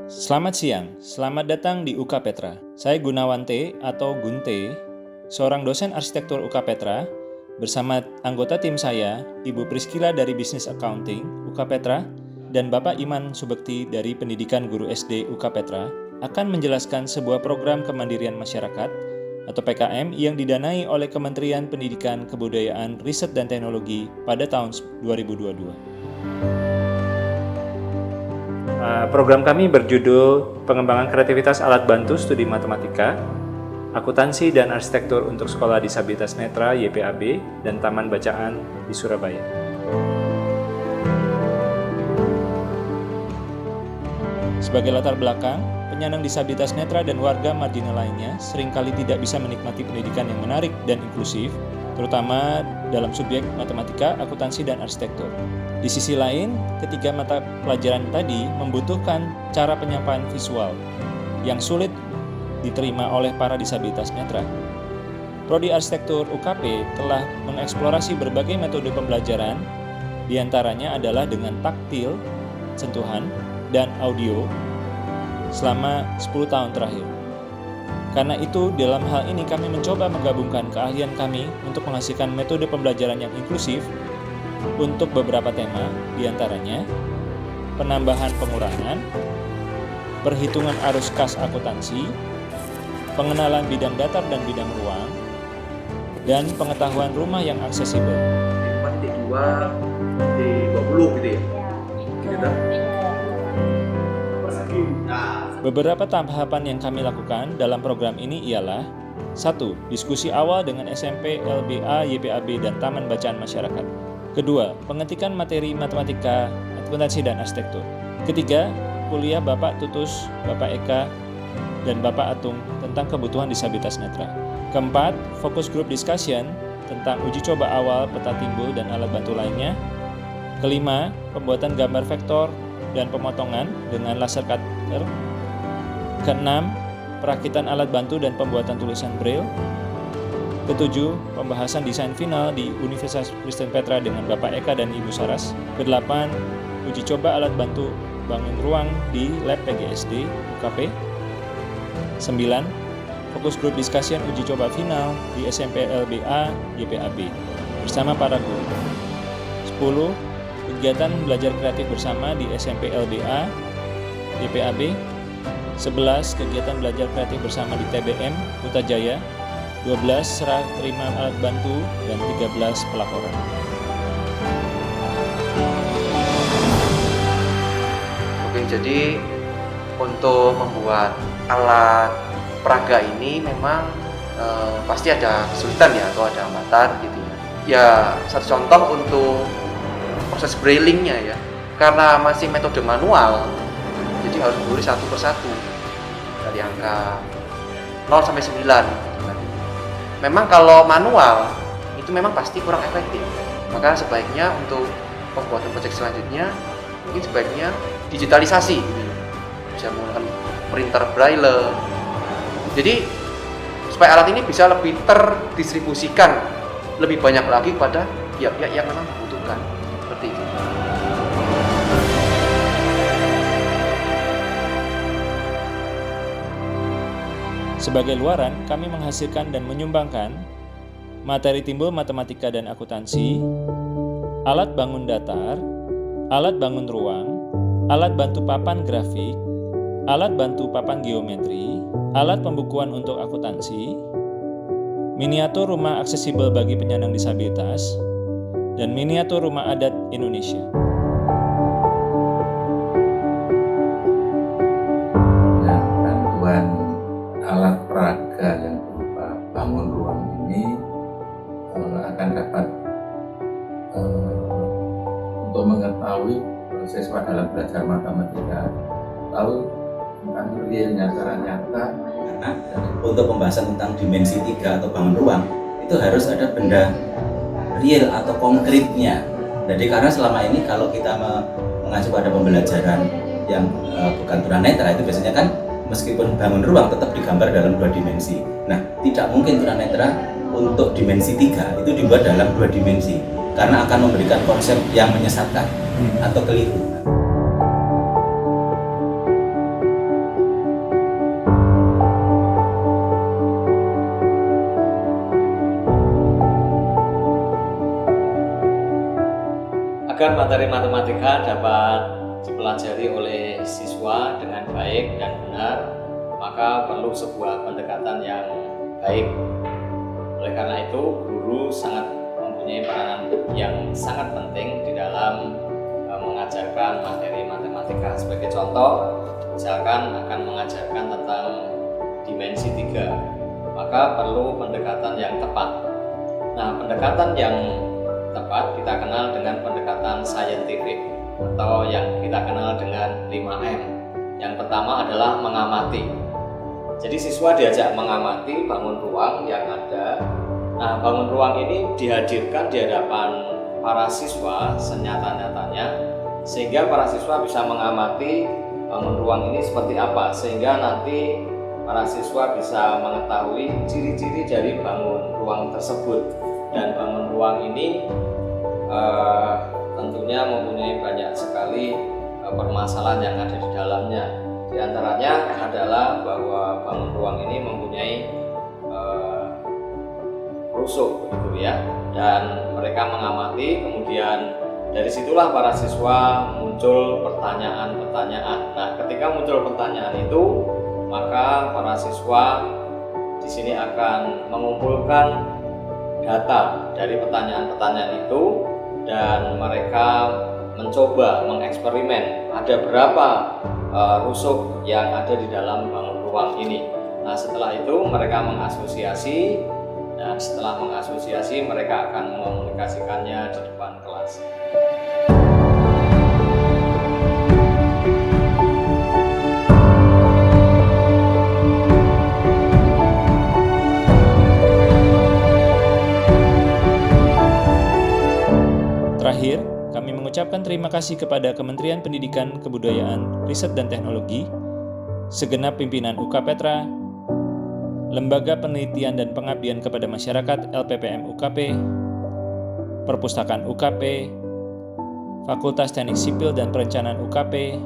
Selamat siang, selamat datang di UK Petra. Saya Gunawan T atau Gunte, seorang dosen arsitektur UK Petra, bersama anggota tim saya, Ibu Priskila dari Business Accounting UK Petra, dan Bapak Iman Subekti dari Pendidikan Guru SD UK Petra, akan menjelaskan sebuah program kemandirian masyarakat atau PKM yang didanai oleh Kementerian Pendidikan, Kebudayaan, Riset dan Teknologi pada tahun 2022. Program kami berjudul Pengembangan Kreativitas Alat Bantu Studi Matematika, Akuntansi dan Arsitektur untuk Sekolah Disabilitas Netra YPAB dan Taman Bacaan di Surabaya. Sebagai latar belakang, penyandang disabilitas netra dan warga marginal lainnya seringkali tidak bisa menikmati pendidikan yang menarik dan inklusif, terutama dalam subjek matematika, akuntansi, dan arsitektur. Di sisi lain, ketiga mata pelajaran tadi membutuhkan cara penyampaian visual yang sulit diterima oleh para disabilitas netra. Prodi Arsitektur UKP telah mengeksplorasi berbagai metode pembelajaran, diantaranya adalah dengan taktil, sentuhan, dan audio selama 10 tahun terakhir. Karena itu, dalam hal ini kami mencoba menggabungkan keahlian kami untuk menghasilkan metode pembelajaran yang inklusif untuk beberapa tema, diantaranya penambahan pengurangan, perhitungan arus kas akuntansi, pengenalan bidang datar dan bidang ruang, dan pengetahuan rumah yang aksesibel. D4, D2, D20 gitu ya? Gitu. Beberapa tahapan yang kami lakukan dalam program ini ialah 1. Diskusi awal dengan SMP, LBA, YPAB, dan Taman Bacaan Masyarakat. 2. Pengetikan materi matematika, akuntansi, dan arsitektur. 3. Kuliah Bapak Tutus, Bapak Eka, dan Bapak Atung tentang kebutuhan disabilitas netra. 4. Fokus group discussion tentang uji coba awal peta timbul dan alat bantu lainnya. 5. Pembuatan gambar vektor dan pemotongan dengan laser cutter. 6. Perakitan alat bantu dan pembuatan tulisan Braille. 7. Pembahasan desain final di Universitas Kristen Petra dengan Bapak Eka dan Ibu Saras. 8. Uji coba alat bantu bangun ruang di Lab PGSD UKP. 9. Fokus group discussion uji coba final di SMP LBA YPAB bersama para guru. 10. Kegiatan belajar kreatif bersama di SMP LBA YPAB. 11. Kegiatan belajar kreatif bersama di TBM Putrajaya. 12. Serah terima alat bantu, dan 13. Pelaporan. Oke, jadi untuk membuat alat peraga ini memang pasti ada kesulitan ya, atau ada hambatan gitu ya. Ya, satu contoh untuk proses braillingnya ya, karena masih metode manual, jadi harus menulis satu persatu dari angka 0 sampai 9. Memang kalau manual itu memang pasti kurang efektif. Maka sebaiknya untuk pembuatan proyek selanjutnya mungkin sebaiknya digitalisasi gitu. Bisa menggunakan printer braille. Jadi supaya alat ini bisa lebih terdistribusikan lebih banyak lagi kepada pihak-pihak yang memang membutuhkan. Seperti itu. Sebagai luaran, kami menghasilkan dan menyumbangkan materi timbul matematika dan akuntansi, alat bangun datar, alat bangun ruang, alat bantu papan grafik, alat bantu papan geometri, alat pembukuan untuk akuntansi, miniatur rumah aksesibel bagi penyandang disabilitas, dan miniatur rumah adat Indonesia. Bantuan alat peraga yang berupa bangun ruang ini akan dapat untuk mengetahui siswa dalam belajar matematika, tahu tentang realnya secara nyata. Nah, untuk pembahasan tentang dimensi 3 atau bangun ruang itu harus ada benda real atau konkretnya. Jadi karena selama ini kalau kita mengacu pada pembelajaran yang bukan tunanetra itu biasanya kan meskipun bangun ruang tetap digambar dalam 2 dimensi. Nah, tidak mungkin tunanetra untuk dimensi 3 itu dibuat dalam 2 dimensi karena akan memberikan konsep yang menyesatkan atau keliru. agar materi matematika dapat dipelajari oleh siswa dengan baik dan benar, maka perlu sebuah pendekatan yang baik. Oleh karena itu, guru sangat mempunyai peranan yang sangat penting di dalam mengajarkan materi matematika. Sebagai contoh, misalkan akan mengajarkan tentang dimensi 3, maka perlu pendekatan yang tepat. Nah, pendekatan yang tepat kita kenal dengan pendekatan saintifik atau yang kita kenal dengan 5M. Yang pertama adalah mengamati. Jadi siswa diajak mengamati bangun ruang yang ada. Nah, bangun ruang ini dihadirkan di hadapan para siswa senyata-nyatanya, sehingga para siswa bisa mengamati bangun ruang ini seperti apa, sehingga nanti para siswa bisa mengetahui ciri-ciri dari bangun ruang tersebut. Dan bangun ruang ini tentunya mempunyai banyak sekali permasalahan yang ada di dalamnya. Di antaranya adalah bahwa bangun ruang ini mempunyai rusuk, gitu ya. Dan mereka mengamati, kemudian dari situlah para siswa muncul pertanyaan-pertanyaan. Nah, ketika muncul pertanyaan itu, maka para siswa di sini akan mengumpulkan data dari pertanyaan-pertanyaan itu, dan mereka mencoba mengeksperimen ada berapa rusuk yang ada di dalam bangun ruang ini. Nah, setelah itu mereka mengasosiasi, dan setelah mengasosiasi mereka akan mengomunikasikannya di depan kelas. Terakhir, kami mengucapkan terima kasih kepada Kementerian Pendidikan, Kebudayaan, Riset dan Teknologi, segenap pimpinan UK Petra, Lembaga Penelitian dan Pengabdian kepada Masyarakat LPPM UKP, Perpustakaan UKP, Fakultas Teknik Sipil dan Perencanaan UKP,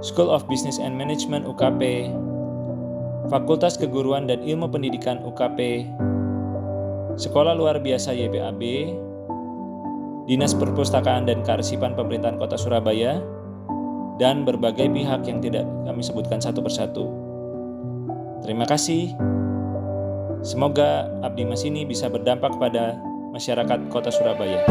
School of Business and Management UKP, Fakultas Keguruan dan Ilmu Pendidikan UKP, Sekolah Luar Biasa YPAB, Dinas Perpustakaan dan Kearsipan Pemerintahan Kota Surabaya, dan berbagai pihak yang tidak kami sebutkan satu persatu. Terima kasih. Semoga Abdi Mas ini bisa berdampak pada masyarakat Kota Surabaya.